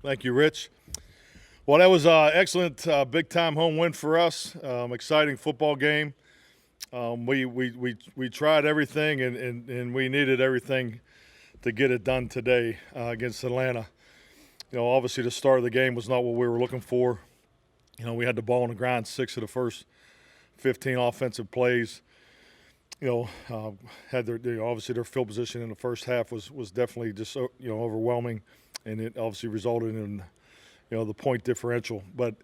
Thank you, Rich. Well, that was an excellent big-time home win for us. Exciting football game. We tried everything, and we needed everything to get it done today against Atlanta. Obviously the start of the game was not what we were looking for. We had the ball on the ground 6 of the first 15 offensive plays. Had obviously their field position in the first half was definitely just overwhelming, and it obviously resulted in the point differential. But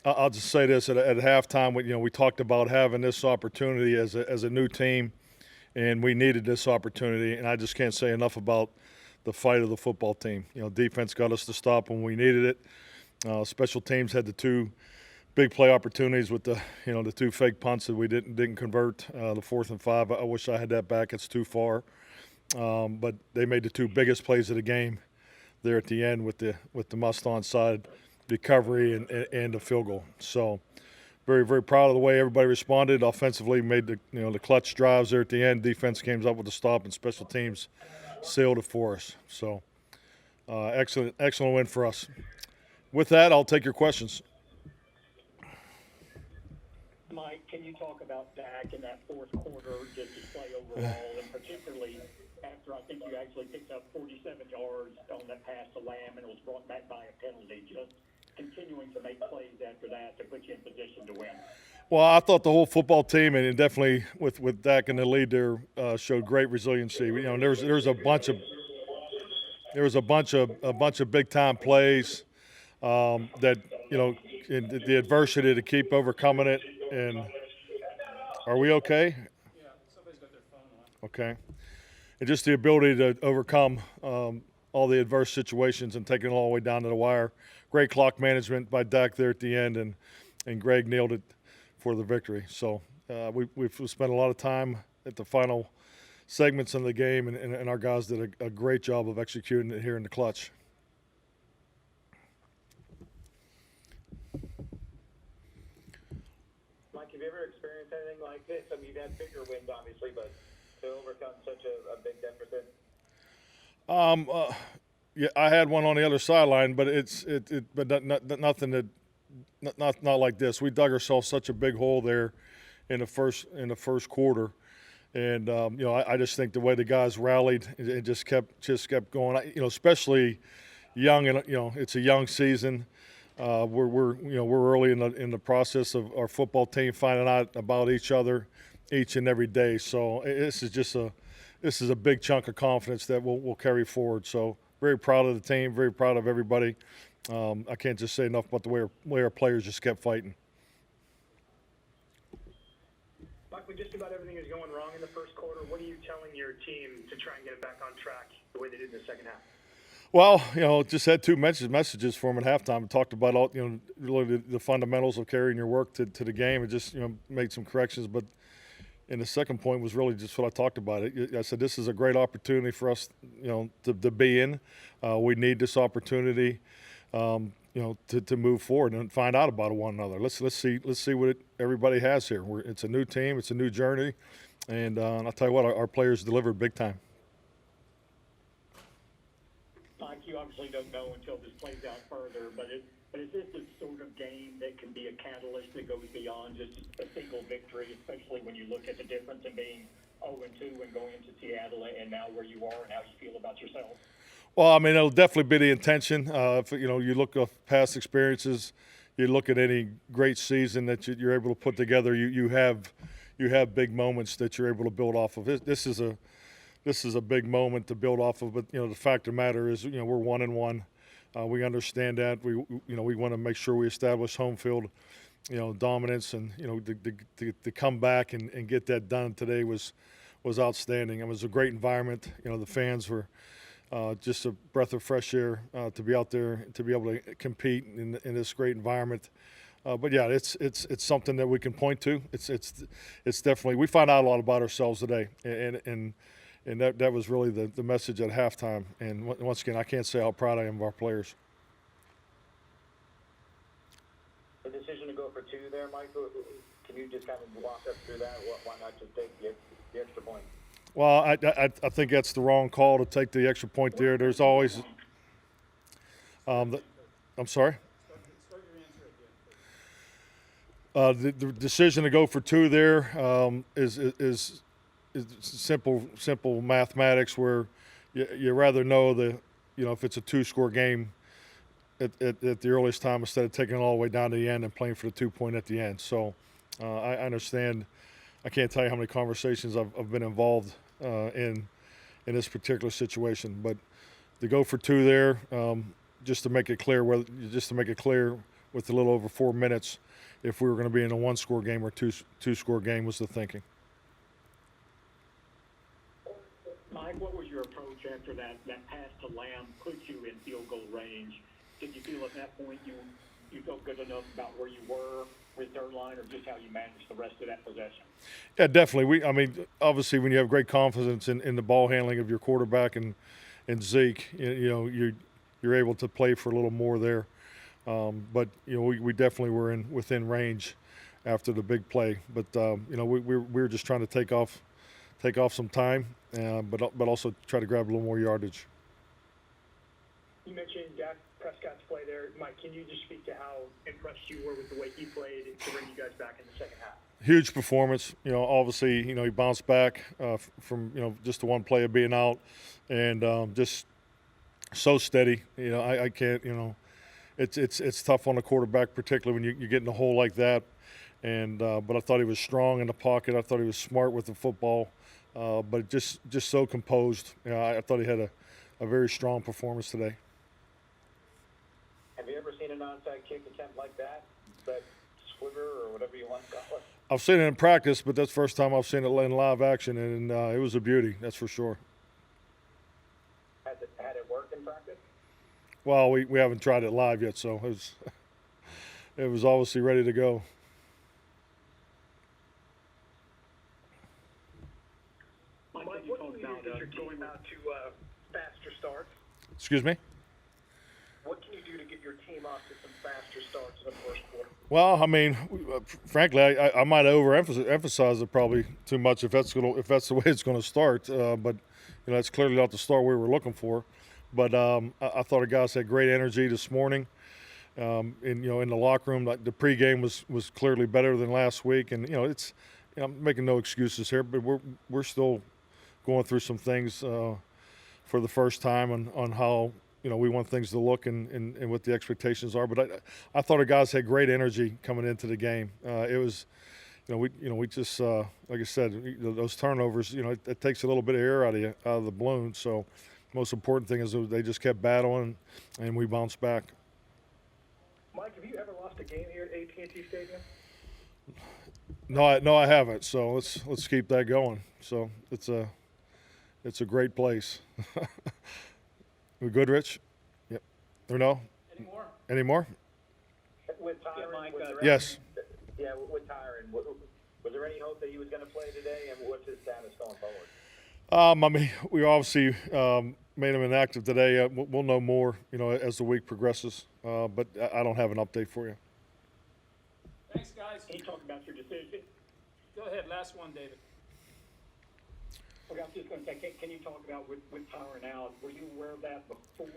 I'll just say this: at halftime, we talked about having this opportunity as a new team, and we needed this opportunity. And I just can't say enough about the fight of the football team. Defense got us to stop when we needed it. Special teams had the 2 big play opportunities with the 2 fake punts that we didn't convert. The 4th and 5. I wish I had that back. It's too far. But they made the 2 biggest plays of the game there at the end with the must-on side recovery and the field goal. So very, very proud of the way everybody responded. Offensively, made the clutch drives there at the end. Defense came up with the stop, and special teams sealed it for us. So excellent win for us. With that, I'll take your questions. Mike, can you talk about Dak in that fourth quarter, just display overall, and particularly after I think you actually picked up 47 yards on that pass to Lamb and it was brought back by a penalty, just continuing to make plays after that to put you in position to win? Well, I thought the whole football team, and definitely with Dak in the lead there, showed great resiliency. There's a bunch of big time plays that in the adversity to keep overcoming it. And are we okay? Yeah, somebody's got their phone on. Okay. And just the ability to overcome all the adverse situations and take it all the way down to the wire. Great clock management by Dak there at the end, and Greg nailed it for the victory. So we've spent a lot of time at the final segments of the game, and our guys did a great job of executing it here in the clutch. Mike, have you ever experienced anything like this? I mean, you've had bigger wins, obviously, but to overcome such a big deficit? Yeah, I had one on the other sideline, but nothing that not like this. We dug ourselves such a big hole there in the first quarter, and I just think the way the guys rallied and just kept going. Especially young, and it's a young season. We're early in the process of our football team finding out about each other each and every day. So this is a big chunk of confidence that we'll carry forward. So very proud of the team, very proud of everybody. I can't just say enough about the way our players just kept fighting. Mike, when just about everything is going wrong in the first quarter, what are you telling your team to try and get it back on track the way they did in the second half? Well, just had 2 messages for them at halftime. Talked about all, really the fundamentals of carrying your work to the game, and just made some corrections. But in the second point was really just what I talked about. I said this is a great opportunity for us, to be in. We need this opportunity, to move forward and find out about one another. Let's see what everybody has here. It's a new team, it's a new journey, and I'll tell you what, our players delivered big time. Mike, you obviously don't know until this plays out further, but is this the sort of game that can be a catalyst that goes beyond just a single victory, especially when you look at the difference in being 0-2 and going into Seattle and now where you are and how you feel about yourself? Well, I mean, it'll definitely be the intention. If you look at past experiences, you look at any great season that you're able to put together, you have big moments that you're able to build off of. This is a big moment to build off of. But the fact of the matter is, we're 1-1. We understand that. We want to make sure we establish home field, dominance, and to come back and get that done today was outstanding. It was a great environment. The fans were just a breath of fresh air to be out there, to be able to compete in this great environment. But yeah, it's something that we can point to. It's definitely, we find out a lot about ourselves today, and that was really the message at halftime. And once again, I can't say how proud I am of our players. The decision to go for 2 there, Mike, can you just kind of walk us through that? Why not just take the extra point? Well, I think that's the wrong call to take the extra point there. There's always I'm sorry. Start your answer again, please. The decision to go for two there is simple mathematics where you rather know if it's a two-score game at the earliest time instead of taking it all the way down to the end and playing for the 2-point at the end. So I understand. I can't tell you how many conversations I've been involved in this particular situation, but to go for two there, just to make it clear with a little over 4 minutes, if we were going to be in a one-score game or two-score game was the thinking. Mike, what was your approach after that pass to Lamb put you in field goal range? Did you feel at that point you felt good enough about where you were with third line, or just how you managed the rest of that possession? Yeah, definitely. Obviously, when you have great confidence in the ball handling of your quarterback and Zeke, you're able to play for a little more there. But we definitely were within range after the big play. But we were just trying to take off some time, but also try to grab a little more yardage. You mentioned Dak Prescott's play there. Mike, can you just speak to how impressed you were with the way he played to bring you guys back in the second half? Huge performance. Obviously, he bounced back from just the one play of being out, and just so steady. I can't. It's tough on the quarterback, particularly when you get in a hole like that. And but I thought he was strong in the pocket. I thought he was smart with the football, but just so composed. I thought he had a very strong performance today. Have you ever seen an onside kick attempt like that? That sliver or whatever you want to call it? I've seen it in practice, but that's the first time I've seen it in live action, and it was a beauty, that's for sure. Had it worked in practice? Well, we haven't tried it live yet, so it was obviously ready to go. Mike, Mike, you what talked can you about do to get your team out to faster starts? Excuse me? What can you do to get your team off to some faster starts in the first quarter? Well, frankly, I might overemphasize it probably too much if that's the way it's going to start. But that's clearly not the start we were looking for. But I thought the guys had great energy this morning. In the locker room, like the pregame was clearly better than last week. And I'm making no excuses here, but we're still going through some things for the first time on how we want things to look and what the expectations are. But I thought the guys had great energy coming into the game. It was, we just like I said, those turnovers. It takes a little bit of air out of the balloon. So, most important thing is they just kept battling, and we bounced back. Mike, have you ever lost a game here at AT&T Stadium? No, I haven't. So let's keep that going. So it's a great place. We good, Rich? Yep. Or no? Any more? With Tyron, Mike, was there Yes. Yeah, with Tyron, was there any hope that he was going to play today, and what's his status going forward? We obviously made him inactive today. We'll know more, as the week progresses. But I don't have an update for you. Thanks, guys. Can you talk about your decision? Go ahead, last one, David. Okay, I was just going to say, can you talk about with Tyron out? Were you aware of that before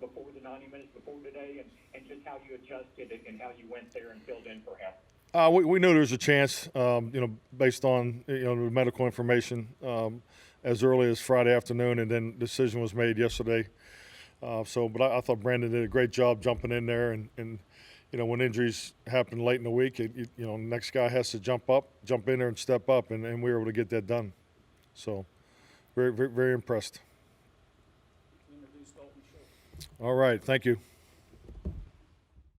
before the 90 minutes before today, and just how you adjusted and how you went there and filled in for him? We knew there was a chance, based on the medical information as early as Friday afternoon, and then the decision was made yesterday. But I thought Brandon did a great job jumping in there, and when injuries happen late in the week, next guy has to jump in there and step up, and we were able to get that done. So, very, very, very impressed. Introduce Dalton Schultz. All right, thank you.